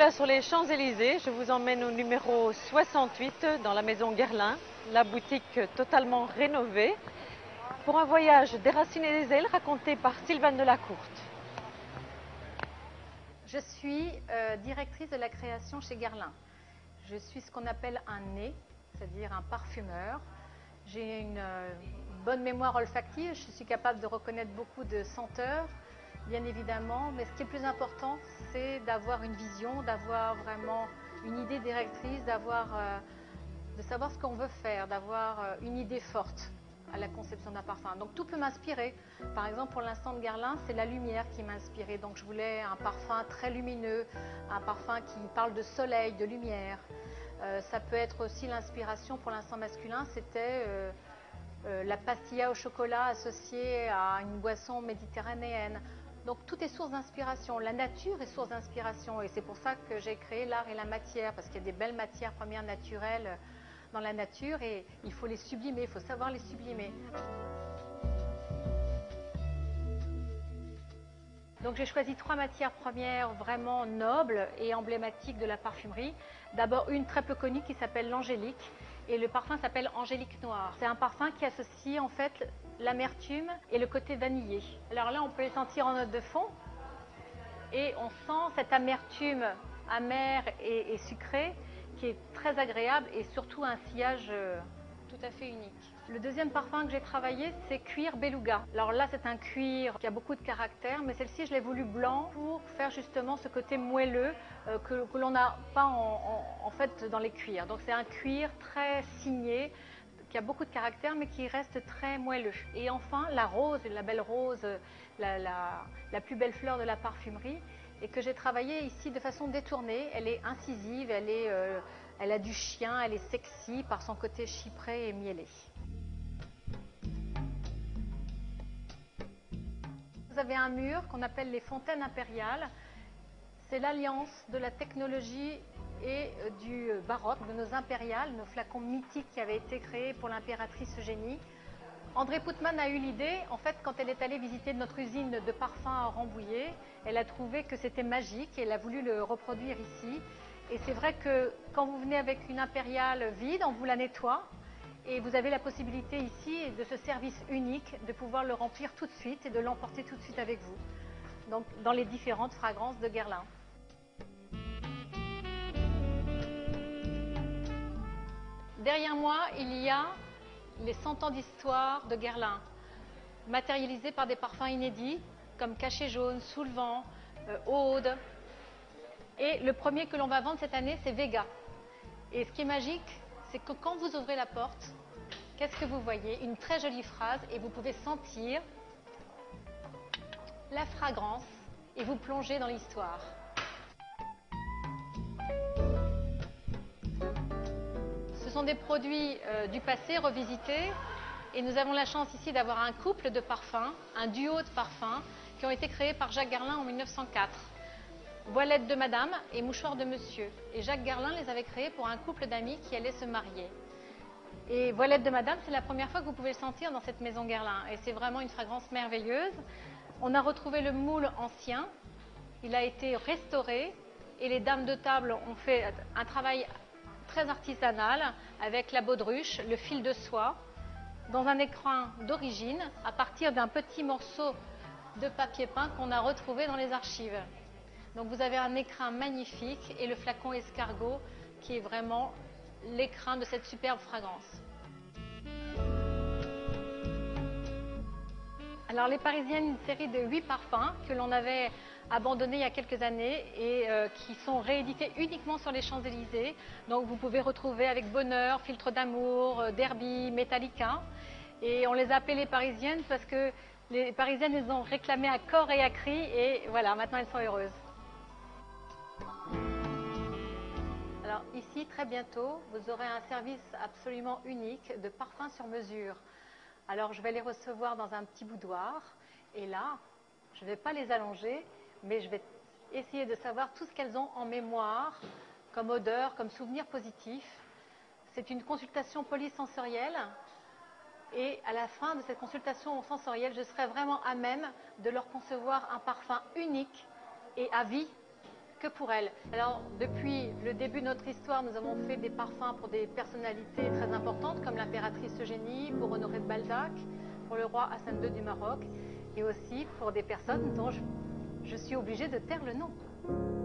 Voilà, sur les Champs-Élysées, je vous emmène au numéro 68 dans la maison Guerlain, la boutique totalement rénovée, pour un voyage déraciné des ailes raconté par Sylvane Delacourte. Je suis directrice de la création chez Guerlain. Je suis ce qu'on appelle un nez, c'est-à-dire un parfumeur. J'ai une bonne mémoire olfactive, je suis capable de reconnaître beaucoup de senteurs, bien évidemment, mais ce qui est le plus important, c'est d'avoir une vision, d'avoir vraiment une idée directrice, de savoir ce qu'on veut faire, d'avoir une idée forte à la conception d'un parfum. Donc tout peut m'inspirer. Par exemple, pour l'instant de Guerlain, c'est la lumière qui m'a inspirée. Donc je voulais un parfum très lumineux, un parfum qui parle de soleil, de lumière. Ça peut être aussi l'inspiration pour l'instant masculin, c'était la pastilla au chocolat associée à une boisson méditerranéenne. Donc tout est source d'inspiration, la nature est source d'inspiration et c'est pour ça que j'ai créé l'art et la matière, parce qu'il y a des belles matières premières naturelles dans la nature et il faut les sublimer, il faut savoir les sublimer. Donc j'ai choisi 3 matières premières vraiment nobles et emblématiques de la parfumerie. D'abord une très peu connue qui s'appelle l'angélique et le parfum s'appelle angélique noir. C'est un parfum qui associe en fait l'amertume et le côté vanillé. Alors là on peut les sentir en note de fond et on sent cette amertume amère et sucrée qui est très agréable et surtout un sillage tout à fait unique. Le deuxième parfum que j'ai travaillé, c'est cuir beluga. Alors là, c'est un cuir qui a beaucoup de caractère, mais celle-ci, je l'ai voulu blanc pour faire justement ce côté moelleux que l'on n'a pas en fait dans les cuirs. Donc c'est un cuir très signé, qui a beaucoup de caractère, mais qui reste très moelleux. Et enfin, la rose, la belle rose, la plus belle fleur de la parfumerie, et que j'ai travaillée ici de façon détournée. Elle est incisive, elle a du chien, elle est sexy par son côté chypré et miellé. Vous avez un mur qu'on appelle les fontaines impériales. C'est l'alliance de la technologie et du baroque, de nos impériales, nos flacons mythiques qui avaient été créés pour l'impératrice Eugénie. André Poutman a eu l'idée, en fait, quand elle est allée visiter notre usine de parfums à Rambouillet, elle a trouvé que c'était magique et elle a voulu le reproduire ici. Et c'est vrai que quand vous venez avec une impériale vide, on vous la nettoie et vous avez la possibilité ici de ce service unique de pouvoir le remplir tout de suite et de l'emporter tout de suite avec vous. Donc dans les différentes fragrances de Guerlain. Derrière moi, il y a les 100 ans d'histoire de Guerlain, matérialisés par des parfums inédits comme Cachet jaune, Sous le vent, Aude. Et le premier que l'on va vendre cette année, c'est Vega. Et ce qui est magique, c'est que quand vous ouvrez la porte, qu'est-ce que vous voyez? Une très jolie phrase et vous pouvez sentir la fragrance et vous plonger dans l'histoire. Ce sont des produits du passé revisités et nous avons la chance ici d'avoir un couple de parfums, un duo de parfums qui ont été créés par Jacques Guerlain en 1904. Voilette de Madame et Mouchoir de Monsieur. Et Jacques Guerlain les avait créés pour un couple d'amis qui allaient se marier. Et Voilette de Madame, c'est la première fois que vous pouvez le sentir dans cette maison Guerlain. Et c'est vraiment une fragrance merveilleuse. On a retrouvé le moule ancien. Il a été restauré. Et les dames de table ont fait un travail très artisanal avec la baudruche, le fil de soie, dans un écrin d'origine, à partir d'un petit morceau de papier peint qu'on a retrouvé dans les archives. Donc vous avez un écrin magnifique et le flacon escargot qui est vraiment l'écrin de cette superbe fragrance. Alors les Parisiennes, une série de 8 parfums que l'on avait abandonnés il y a quelques années et qui sont réédités uniquement sur les Champs-Élysées. Donc vous pouvez retrouver avec Bonheur, Filtre d'amour, Derby, Metallica. Et on les a appelées les Parisiennes parce que les Parisiennes les ont réclamées à corps et à cri et voilà, maintenant elles sont heureuses. Alors ici, très bientôt, vous aurez un service absolument unique de parfums sur mesure. Alors je vais les recevoir dans un petit boudoir et là, je ne vais pas les allonger, mais je vais essayer de savoir tout ce qu'elles ont en mémoire, comme odeur, comme souvenir positif. C'est une consultation polysensorielle et à la fin de cette consultation sensorielle, je serai vraiment à même de leur concevoir un parfum unique et à vie que pour elle. Alors, depuis le début de notre histoire, nous avons fait des parfums pour des personnalités très importantes, comme l'impératrice Eugénie, pour Honoré de Balzac, pour le roi Hassan II du Maroc, et aussi pour des personnes dont je suis obligée de taire le nom.